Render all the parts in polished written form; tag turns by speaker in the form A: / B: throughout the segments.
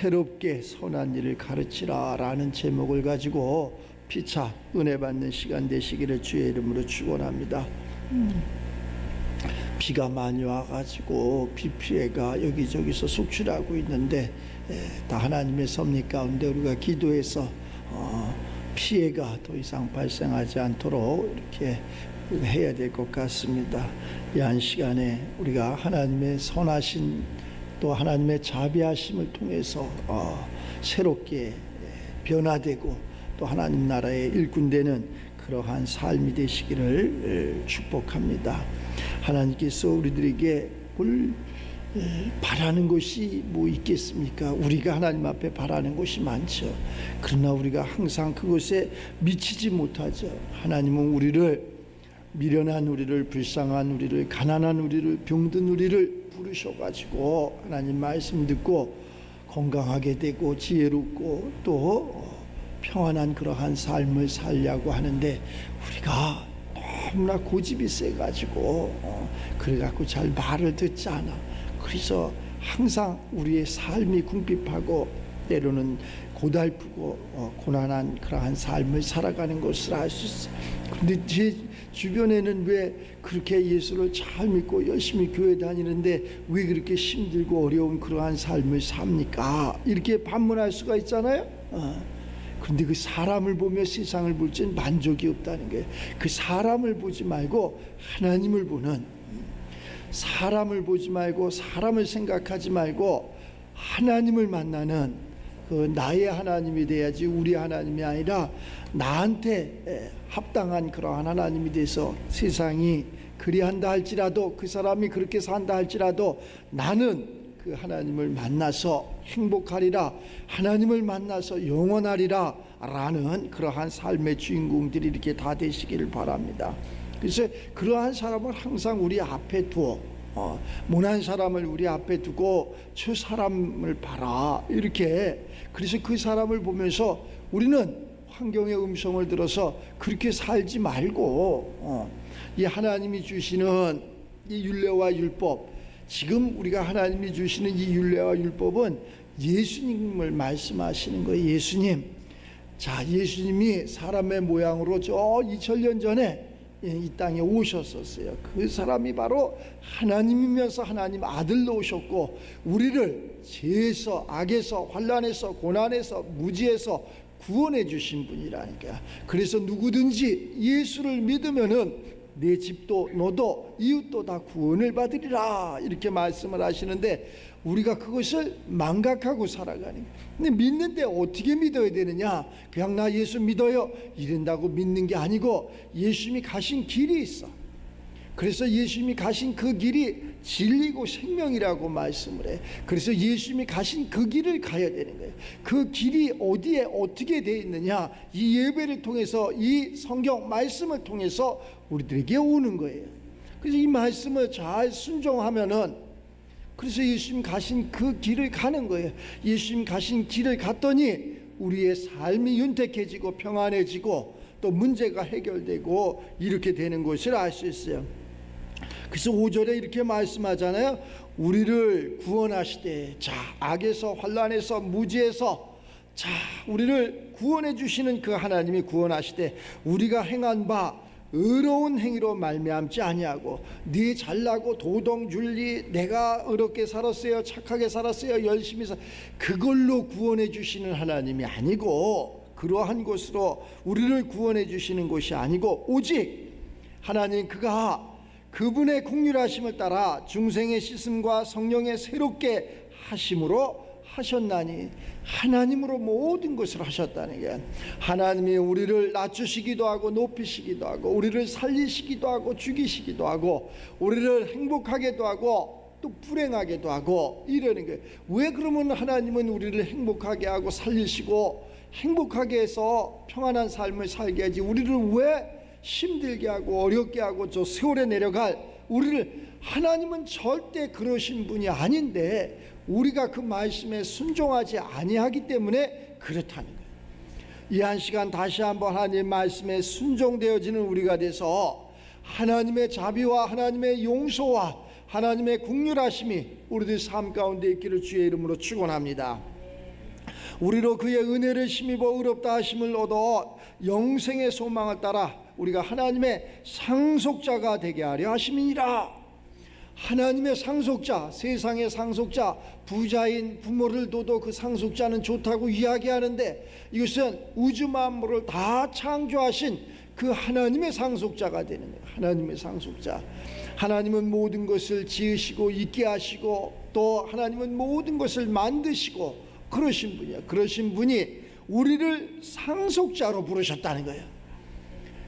A: 새롭게 선한 일을 가르치라 라는 제목을 가지고 피차 은혜 받는 시간 되시기를 주의 이름으로 축원합니다. 비가 많이 와가지고 비 피해가 여기저기서 속출하고 있는데 다 하나님의 섭리 가운데 우리가 기도해서 피해가 더 이상 발생하지 않도록 이렇게 해야 될 것 같습니다. 이 한 시간에 우리가 하나님의 선하신 또 하나님의 자비하심을 통해서 새롭게 변화되고 또 하나님 나라의 일꾼되는 그러한 삶이 되시기를 축복합니다. 하나님께서 우리들에게 뭘 바라는 것이 뭐 있겠습니까? 우리가 하나님 앞에 바라는 것이 많죠. 그러나 우리가 항상 그것에 미치지 못하죠. 하나님은 우리를 미련한 우리를, 불쌍한 우리를, 가난한 우리를, 병든 우리를 부르셔가지고 하나님 말씀 듣고 건강하게 되고 지혜롭고 또 평안한 그러한 삶을 살려고 하는데 우리가 너무나 고집이 세가지고 그래갖고 잘 말을 듣지 않아. 그래서 항상 우리의 삶이 궁핍하고 때로는 고달프고 고난한 그러한 삶을 살아가는 것을 알 수 있어요. 그런데 제 주변에는 왜 그렇게 예수를 잘 믿고 열심히 교회 다니는데 왜 그렇게 힘들고 어려운 그러한 삶을 삽니까? 이렇게 반문할 수가 있잖아요. 그런데 그 사람을 보며 세상을 볼 땐 만족이 없다는 거예요. 그 사람을 보지 말고 하나님을 보는, 사람을 보지 말고 사람을 생각하지 말고 하나님을 만나는 그 나의 하나님이 돼야지 우리 하나님이 아니라 나한테 합당한 그러한 하나님이 돼서 세상이 그리한다 할지라도 그 사람이 그렇게 산다 할지라도 나는 그 하나님을 만나서 행복하리라, 하나님을 만나서 영원하리라 라는 그러한 삶의 주인공들이 이렇게 다 되시기를 바랍니다. 그래서 그러한 사람을 항상 우리 앞에 두어 모난 사람을 우리 앞에 두고 저 사람을 봐라 이렇게. 그래서 그 사람을 보면서 우리는 환경의 음성을 들어서 그렇게 살지 말고 이 하나님이 주시는 이 율례와 율법, 지금 우리가 하나님이 주시는 이 율례와 율법은 예수님을 말씀하시는 거예요. 예수님. 자, 예수님이 사람의 모양으로 저 2000년 전에 이 땅에 오셨었어요. 그 사람이 바로 하나님이면서 하나님 아들로 오셨고 우리를 죄에서, 악에서, 환난에서, 고난에서, 무지에서 구원해 주신 분이라니까요. 그래서 누구든지 예수를 믿으면은 내 집도 너도 이웃도 다 구원을 받으리라 이렇게 말씀을 하시는데 우리가 그것을 망각하고 살아가는 거예요. 근데 믿는데 어떻게 믿어야 되느냐? 그냥 나 예수 믿어요 이런다고 믿는 게 아니고 예수님이 가신 길이 있어. 그래서 예수님이 가신 그 길이 진리고 생명이라고 말씀을 해. 그래서 예수님이 가신 그 길을 가야 되는 거예요. 그 길이 어디에 어떻게 되어 있느냐? 이 예배를 통해서, 이 성경 말씀을 통해서 우리들에게 오는 거예요. 그래서 이 말씀을 잘 순종하면은 그래서 예수님 가신 그 길을 가는 거예요. 예수님 가신 길을 갔더니 우리의 삶이 윤택해지고 평안해지고 또 문제가 해결되고 이렇게 되는 것을 알 수 있어요. 그래서 5절에 이렇게 말씀하잖아요. 우리를 구원하시되, 자, 악에서, 환난에서, 무지에서, 자, 우리를 구원해 주시는 그 하나님이 구원하시되 우리가 행한 바 의로운 행위로 말미암지 아니하고 네 잘나고 도덕 윤리 내가 의롭게 살았어요, 착하게 살았어요, 열심히 그걸로 구원해 주시는 하나님이 아니고, 그러한 것으로 우리를 구원해 주시는 것이 아니고 오직 하나님 그가 그분의 긍휼하심을 따라 중생의 씻음과 성령의 새롭게 하심으로 하셨나니, 하나님으로 모든 것을 하셨다는 게, 하나님이 우리를 낮추시기도 하고 높이시기도 하고 우리를 살리시기도 하고 죽이시기도 하고 우리를 행복하게도 하고 또 불행하게도 하고 이러는 거예요. 왜 그러면 하나님은 우리를 행복하게 하고 살리시고 행복하게 해서 평안한 삶을 살게 하지 우리를 왜 힘들게 하고 어렵게 하고 저 세월에 내려갈 우리를, 하나님은 절대 그러신 분이 아닌데 우리가 그 말씀에 순종하지 아니하기 때문에 그렇다는 거예요. 이 한 시간 다시 한번 하나님의 말씀에 순종되어지는 우리가 돼서 하나님의 자비와 하나님의 용서와 하나님의 긍휼하심이 우리들 삶 가운데 있기를 주의 이름으로 축원합니다. 우리로 그의 은혜를 힘입어 의롭다 하심을 얻어 영생의 소망을 따라 우리가 하나님의 상속자가 되게 하려 하심이니라. 하나님의 상속자, 세상의 상속자, 부자인 부모를 둬도 그 상속자는 좋다고 이야기하는데, 이것은 우주 만물을 다 창조하신 그 하나님의 상속자가 되는 거예요. 하나님의 상속자. 하나님은 모든 것을 지으시고 있게 하시고, 또 하나님은 모든 것을 만드시고 그러신 분이야. 그러신 분이 우리를 상속자로 부르셨다는 거예요.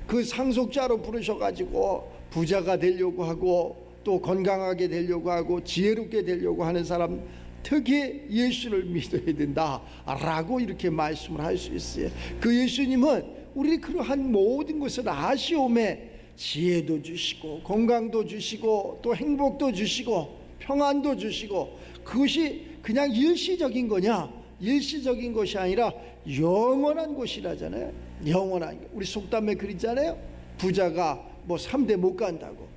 A: 그 상속자로 부르셔가지고 부자가 되려고 하고, 또 건강하게 되려고 하고, 지혜롭게 되려고 하는 사람, 특히 예수를 믿어야 된다라고 이렇게 말씀을 할 수 있어요. 그 예수님은 우리 그러한 모든 것을 아시오매 지혜도 주시고, 건강도 주시고, 또 행복도 주시고, 평안도 주시고, 그것이 그냥 일시적인 거냐? 일시적인 것이 아니라 영원한 것이라잖아요. 영원한 것. 우리 속담에 그러잖아요. 부자가 뭐 3대 못 간다고.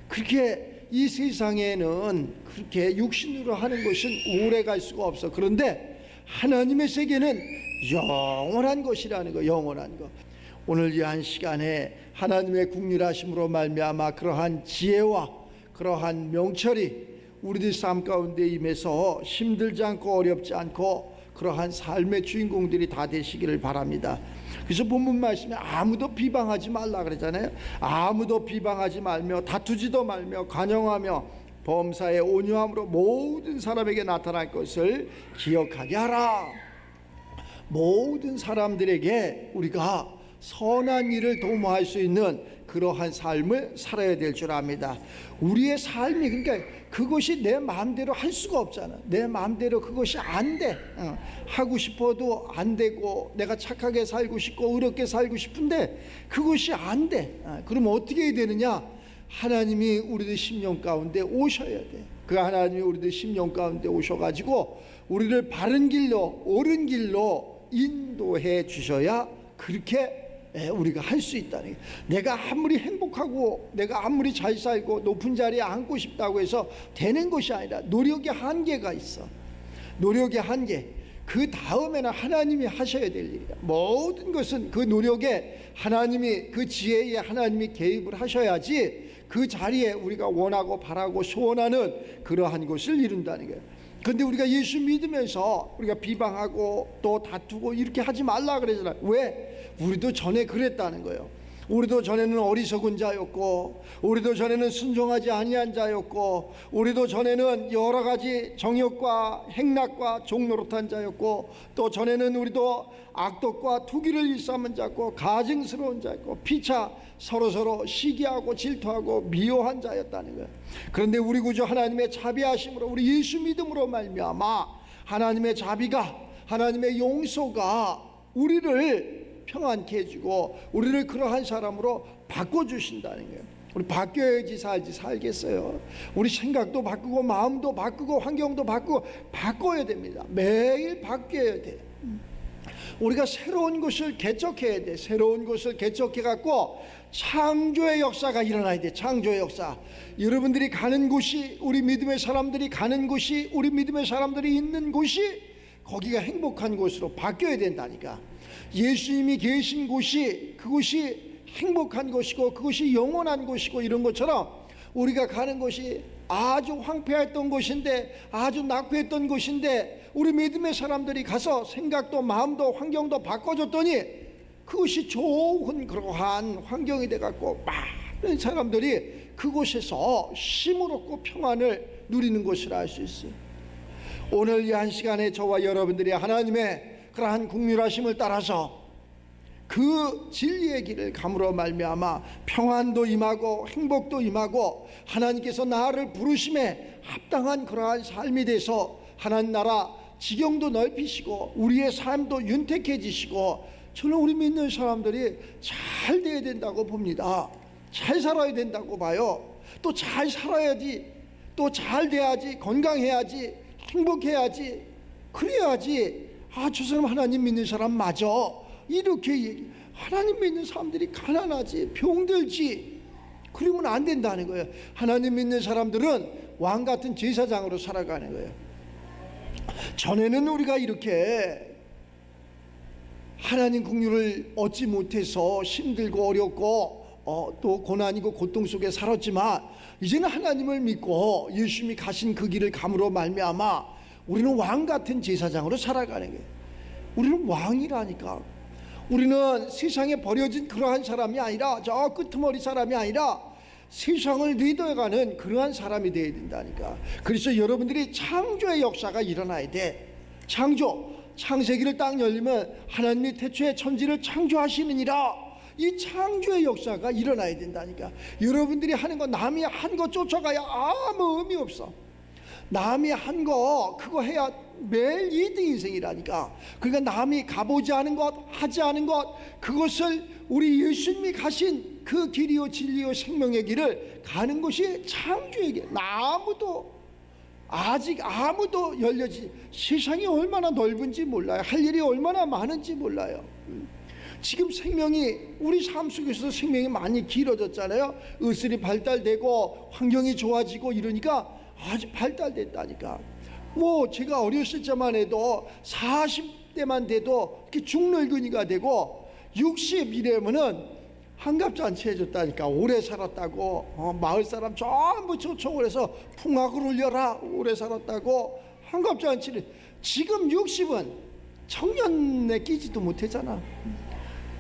A: 그렇게 이 세상에는 그렇게 육신으로 하는 것은 오래 갈 수가 없어. 그런데 하나님의 세계는 영원한 것이라는 거. 영원한 것. 오늘 이 한 시간에 하나님의 국률하심으로 말미암아 그러한 지혜와 그러한 명철이 우리들 삶 가운데 임해서 힘들지 않고 어렵지 않고 그러한 삶의 주인공들이 다 되시기를 바랍니다. 그래서 본문 말씀에 아무도 비방하지 말라 그러잖아요. 아무도 비방하지 말며 다투지도 말며 간영하며 범사에 온유함으로 모든 사람에게 나타날 것을 기억하게 하라. 모든 사람들에게 우리가 선한 일을 도모할 수 있는 그러한 삶을 살아야 될 줄 압니다. 우리의 삶이, 그러니까 그것이 내 마음대로 할 수가 없잖아. 내 마음대로 그것이 안 돼. 하고 싶어도 안 되고, 내가 착하게 살고 싶고 의롭게 살고 싶은데 그것이 안 돼. 그럼 어떻게 해야 되느냐? 하나님이 우리들 심령 가운데 오셔야 돼. 그 하나님이 우리들 심령 가운데 오셔가지고 우리를 바른 길로, 옳은 길로 인도해 주셔야 그렇게 우리가 할 수 있다는 거예요. 내가 아무리 행복하고 내가 아무리 잘 살고 높은 자리에 앉고 싶다고 해서 되는 것이 아니라 노력의 한계가 있어. 노력의 한계. 그 다음에는 하나님이 하셔야 될 일이야. 모든 것은 그 노력에 하나님이, 그 지혜에 하나님이 개입을 하셔야지 그 자리에 우리가 원하고 바라고 소원하는 그러한 것을 이룬다는 거예요. 그런데 우리가 예수 믿으면서 우리가 비방하고 또 다투고 이렇게 하지 말라 그러잖아요. 왜? 우리도 전에 그랬다는 거예요. 우리도 전에는 어리석은 자였고, 우리도 전에는 순종하지 아니한 자였고, 우리도 전에는 여러 가지 정욕과 행락과 종노릇한 자였고, 또 전에는 우리도 악독과 투기를 일삼은 자였고, 가증스러운 자였고, 피차 서로서로 시기하고 질투하고 미워한 자였다는 거예요. 그런데 우리 구주 하나님의 자비하심으로, 우리 예수 믿음으로 말미암아 하나님의 자비가, 하나님의 용서가 우리를 평안케 해주고 우리를 그러한 사람으로 바꿔주신다는 거예요. 우리 바뀌어야지 살겠어요. 우리 생각도 바꾸고 마음도 바꾸고 환경도 바꾸고 바꿔야 됩니다. 매일 바뀌어야 돼요. 우리가 새로운 것을 개척해야 돼. 새로운 것을 개척해 갖고 창조의 역사가 일어나야 돼. 창조의 역사. 여러분들이 가는 곳이, 우리 믿음의 사람들이 가는 곳이, 우리 믿음의 사람들이 있는 곳이 거기가 행복한 곳으로 바뀌어야 된다니까. 예수님이 계신 곳이, 그곳이 행복한 곳이고 그것이 영원한 곳이고 이런 것처럼 우리가 가는 곳이 아주 황폐했던 곳인데, 아주 낙후했던 곳인데 우리 믿음의 사람들이 가서 생각도 마음도 환경도 바꿔줬더니 그것이 좋은 그러한 환경이 돼갖고 많은 사람들이 그곳에서 쉼을 얻고 평안을 누리는 것을 알 수 있어요. 오늘 이 한 시간에 저와 여러분들이 하나님의 그러한 국률하심을 따라서 그 진리의 길을 감으로 말미암아 평안도 임하고 행복도 임하고 하나님께서 나를 부르심에 합당한 그러한 삶이 돼서 하나님 나라 지경도 넓히시고 우리의 삶도 윤택해지시고, 저는 우리 믿는 사람들이 잘 돼야 된다고 봅니다. 잘 살아야 된다고 봐요. 또 잘 살아야지, 또 잘 돼야지, 건강해야지, 행복해야지, 그래야지 저 사람 하나님 믿는 사람 맞아, 이렇게 얘기. 하나님 믿는 사람들이 가난하지, 병들지, 그러면 안 된다는 거예요. 하나님 믿는 사람들은 왕 같은 제사장으로 살아가는 거예요. 전에는 우리가 이렇게 하나님 긍휼을 얻지 못해서 힘들고 어렵고 또 고난이고 고통 속에 살았지만 이제는 하나님을 믿고 예수님이 가신 그 길을 감으로 말미암아 우리는 왕 같은 제사장으로 살아가는 거예요. 우리는 왕이라니까. 우리는 세상에 버려진 그러한 사람이 아니라 저 끄트머리 사람이 아니라 세상을 리더해가는 그러한 사람이 되어야 된다니까. 그래서 여러분들이 창조의 역사가 일어나야 돼. 창세기를 딱 열리면 하나님이 태초에 천지를 창조하시느니라, 이 창조의 역사가 일어나야 된다니까. 여러분들이 하는 거, 남이 한 거 쫓아가야 아무 의미 없어. 남이 한 거 그거 해야 매일 2등 인생이라니까. 그러니까 남이 가보지 않은 것, 하지 않은 것, 그것을 우리 예수님이 가신 그 길이요 진리요 생명의 길을 가는 것이 창조의 길. 아직 아무도 열려지, 세상이 얼마나 넓은지 몰라요. 할 일이 얼마나 많은지 몰라요. 지금 생명이, 우리 삶 속에서 생명이 많이 길어졌잖아요. 의술이 발달되고 환경이 좋아지고 이러니까 아주 발달됐다니까. 뭐 제가 어렸을 때만 해도 40대만 돼도 이렇게 중늙은이가 되고 60 이래면은 환갑잔치 해줬다니까. 오래 살았다고. 마을 사람 전부 초청을 해서 풍악을 울려라, 오래 살았다고 환갑잔치를. 지금 60은 청년에 끼지도 못하잖아.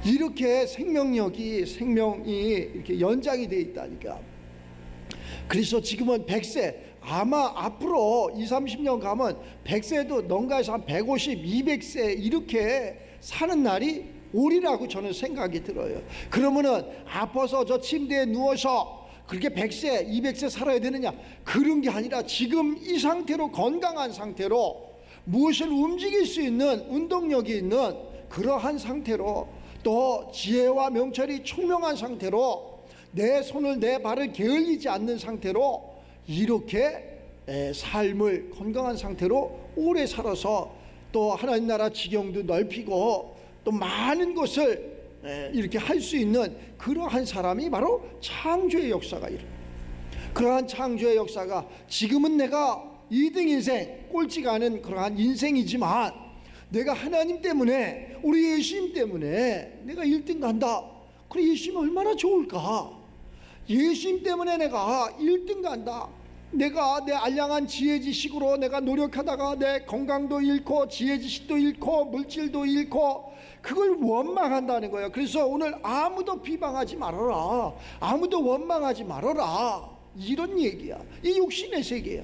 A: 이렇게 생명이 이렇게 연장이 돼 있다니까. 그래서 지금은 100세, 아마 앞으로 20-30년 가면 100세도 농가에서 한 150, 200세 이렇게 사는 날이 오리라고 저는 생각이 들어요. 그러면은 아파서 저 침대에 누워서 그렇게 100세, 200세 살아야 되느냐? 그런 게 아니라 지금 이 상태로, 건강한 상태로 무엇을 움직일 수 있는 운동력이 있는 그러한 상태로, 또 지혜와 명철이 총명한 상태로, 내 손을 내 발을 게을리지 않는 상태로 이렇게 삶을 건강한 상태로 오래 살아서 또 하나님 나라 지경도 넓히고 또 많은 것을 이렇게 할 수 있는 그러한 사람이 바로 창조의 역사가 일어나요. 그러한 창조의 역사가, 지금은 내가 2등 인생, 꼴찌가 않은 그러한 인생이지만 내가 하나님 때문에, 우리 예수님 때문에 내가 1등 간다. 그래, 예수님 얼마나 좋을까. 예수님 때문에 내가 1등 간다. 내가 내 알량한 지혜지식으로 내가 노력하다가 내 건강도 잃고 지혜지식도 잃고 물질도 잃고 그걸 원망한다는 거예요. 그래서 오늘 아무도 비방하지 말아라, 아무도 원망하지 말아라, 이런 얘기야. 이 육신의 세계야.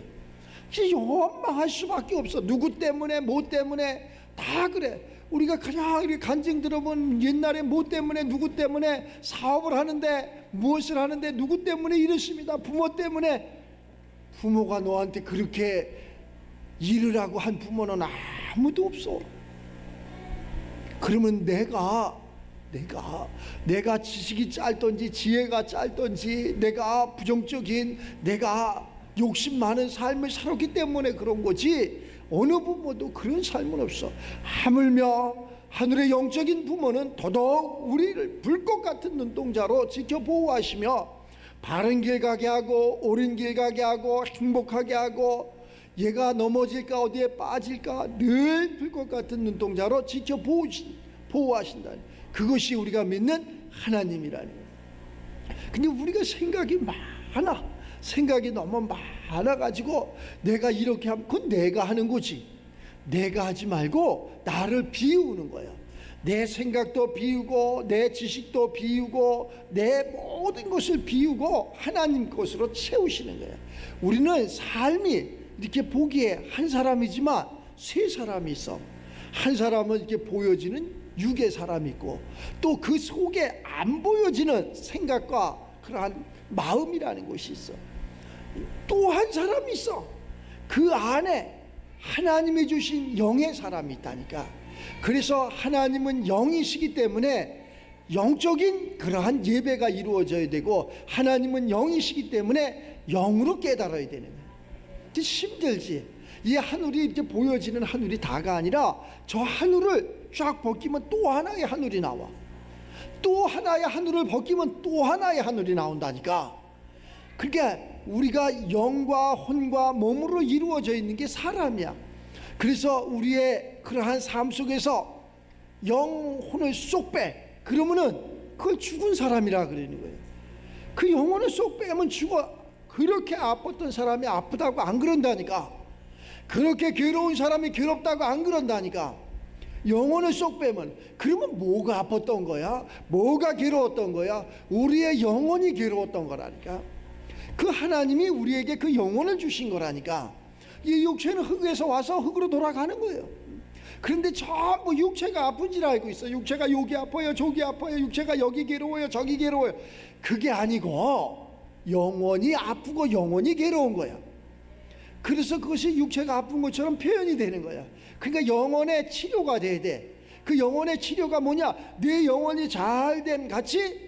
A: 원망할 수밖에 없어. 누구 때문에, 뭐 때문에, 다 그래. 우리가 그냥 이렇게 간증 들어본 옛날에 뭐 때문에, 누구 때문에 사업을 하는데, 무엇을 하는데 누구 때문에 이렇습니다. 부모 때문에. 부모가 너한테 그렇게 이르라고 한 부모는 아무도 없어. 그러면 내가 지식이 짧던지 지혜가 짧던지, 내가 부정적인, 내가 욕심 많은 삶을 살았기 때문에 그런 거지, 어느 부모도 그런 삶은 없어. 하물며 하늘의 영적인 부모는 더더욱 우리를 불꽃 같은 눈동자로 지켜 보호하시며 바른 길 가게 하고 옳은 길 가게 하고 행복하게 하고, 얘가 넘어질까 어디에 빠질까 늘 불꽃 같은 눈동자로 지켜 보호하신다. 그것이 우리가 믿는 하나님이라는 거예요. 근데 우리가 생각이 너무 많아가지고 내가 이렇게 하면 그건 내가 하는 거지. 내가 하지 말고 나를 비우는 거야. 내 생각도 비우고 내 지식도 비우고 내 모든 것을 비우고 하나님 것으로 채우시는 거야. 우리는 삶이 이렇게 보기에 한 사람이지만 세 사람이 있어. 한 사람은 이렇게 보여지는 육의 사람이 있고, 또 그 속에 안 보여지는 생각과 그러한 마음이라는 것이 있어. 또 한 사람이 있어. 그 안에 하나님이 주신 영의 사람이 있다니까. 그래서 하나님은 영이시기 때문에 영적인 그러한 예배가 이루어져야 되고, 하나님은 영이시기 때문에 영으로 깨달아야 되는 거예요. 힘들지. 이 하늘이 이렇게 보여지는 하늘이 다가 아니라 저 하늘을 쫙 벗기면 또 하나의 하늘이 나와. 또 하나의 하늘을 벗기면 또 하나의 하늘이 나온다니까. 그러니까 우리가 영과 혼과 몸으로 이루어져 있는 게 사람이야. 그래서 우리의 그러한 삶 속에서 영혼을 쏙 빼. 그러면은 그걸 죽은 사람이라 그러는 거예요. 그 영혼을 쏙 빼면 죽어. 그렇게 아팠던 사람이 아프다고 안 그런다니까. 그렇게 괴로운 사람이 괴롭다고 안 그런다니까. 영혼을 쏙 빼면. 그러면 뭐가 아팠던 거야? 뭐가 괴로웠던 거야? 우리의 영혼이 괴로웠던 거라니까. 그 하나님이 우리에게 그 영혼을 주신 거라니까. 이 육체는 흙에서 와서 흙으로 돌아가는 거예요. 그런데 전부 육체가 아픈 줄 알고 있어. 육체가 여기 아파요, 저기 아파요, 육체가 여기 괴로워요, 저기 괴로워요. 그게 아니고 영혼이 아프고 영혼이 괴로운 거야. 그래서 그것이 육체가 아픈 것처럼 표현이 되는 거야. 그러니까 영혼의 치료가 돼야 돼. 그 영혼의 치료가 뭐냐? 내 영혼이 잘됨 같이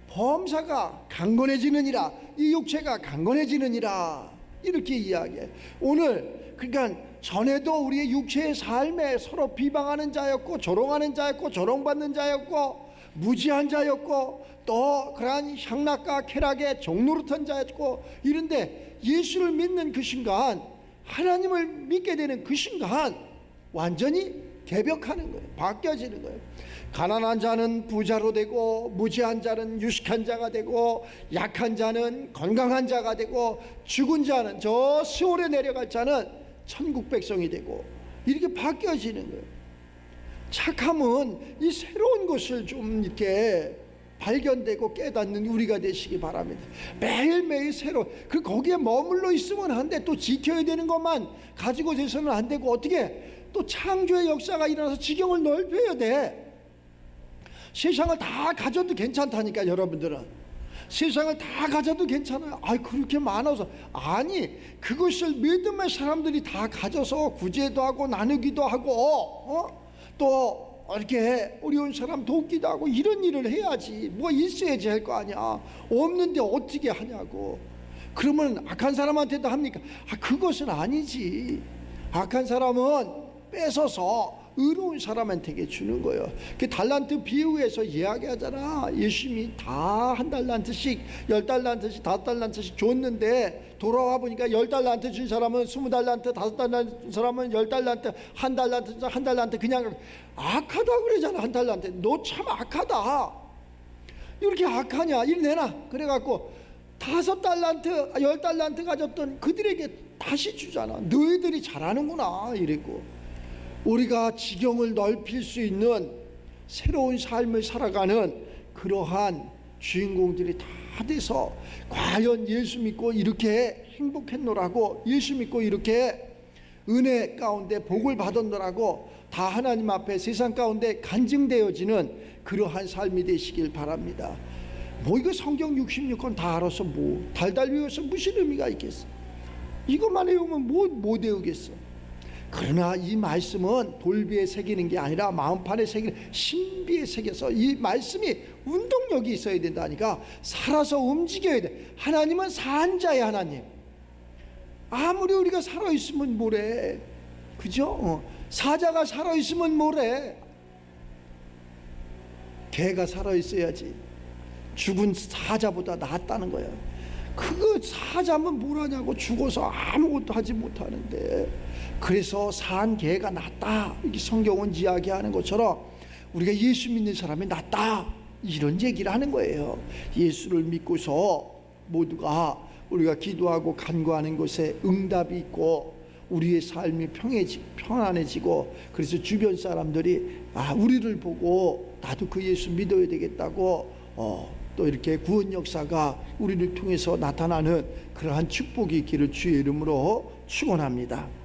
A: 범사가 강건해지느니라. 이 육체가 강건해지느니라. 이렇게 이야기해. 오늘 그러니까 전에도 우리의 육체의 삶에 서로 비방하는 자였고 조롱하는 자였고 조롱받는 자였고 무지한 자였고 또 그러한 향락과 쾌락의 종노릇한 자였고 이런데 예수를 믿는 그 순간, 하나님을 믿게 되는 그 순간 완전히 개벽하는 거예요. 바뀌어지는 거예요. 가난한 자는 부자로 되고 무지한 자는 유식한 자가 되고 약한 자는 건강한 자가 되고 죽은 자는 저 시올에 내려갈 자는 천국 백성이 되고 이렇게 바뀌어지는 거예요. 착함은 이 새로운 것을 좀 이렇게 발견되고 깨닫는 우리가 되시기 바랍니다. 매일매일 새로. 그 거기에 머물러 있으면 안 돼. 또 지켜야 되는 것만 가지고 돼서는 안 되고 어떻게 또 창조의 역사가 일어나서 지경을 넓혀야 돼. 세상을 다 가져도 괜찮다니까. 여러분들은 세상을 다 가져도 괜찮아요. 그렇게 많아서. 아니, 그것을 믿음의 사람들이 다 가져서 구제도 하고 나누기도 하고 또 이렇게 어려운 사람 돕기도 하고 이런 일을 해야지. 뭐 있어야지 할 거 아니야. 없는데 어떻게 하냐고. 그러면 악한 사람한테도 합니까? 그것은 아니지. 악한 사람은 뺏어서 의로운 사람한테 주는 거예요. 그 달란트 비유에서 이야기하잖아. 예수님이 다 한 달란트씩, 10달란트씩, 5달란트씩 줬는데 돌아와 보니까 10달란트 준 사람은 20달란트, 5달란트 사람은 10달란트, 한 달란트 그냥 악하다 그러잖아. 한 달란트. 너 참 악하다. 이렇게 악하냐? 이리 내놔. 그래갖고 5달란트, 10달란트 가졌던 그들에게 다시 주잖아. 너희들이 잘하는구나. 이랬고. 우리가 지경을 넓힐 수 있는 새로운 삶을 살아가는 그러한 주인공들이 다 돼서 과연 예수 믿고 이렇게 행복했노라고, 예수 믿고 이렇게 은혜 가운데 복을 받았노라고 다 하나님 앞에 세상 가운데 간증되어지는 그러한 삶이 되시길 바랍니다. 뭐 이거 성경 66권 다 알아서 뭐 달달 외워서 무슨 의미가 있겠어. 이것만 외우면 뭐 배우겠어. 그러나 이 말씀은 돌비에 새기는 게 아니라 마음판에 새기는 신비에 새겨서 이 말씀이 운동력이 있어야 된다니까. 살아서 움직여야 돼. 하나님은 산자의 하나님. 아무리 우리가 살아있으면 뭐래. 그죠? 사자가 살아있으면 뭐래. 개가 살아있어야지. 죽은 사자보다 낫다는 거야. 그거 사자면 뭐라냐고. 죽어서 아무것도 하지 못하는데. 그래서 산 개가 낫다. 이렇게 성경은 이야기하는 것처럼 우리가 예수 믿는 사람이 낫다. 이런 얘기를 하는 거예요. 예수를 믿고서 모두가 우리가 기도하고 간구하는 것에 응답이 있고 우리의 삶이 평안해지고 그래서 주변 사람들이 우리를 보고 나도 그 예수 믿어야 되겠다고 또 이렇게 구원 역사가 우리를 통해서 나타나는 그러한 축복이 있기를 주의 이름으로 축원합니다.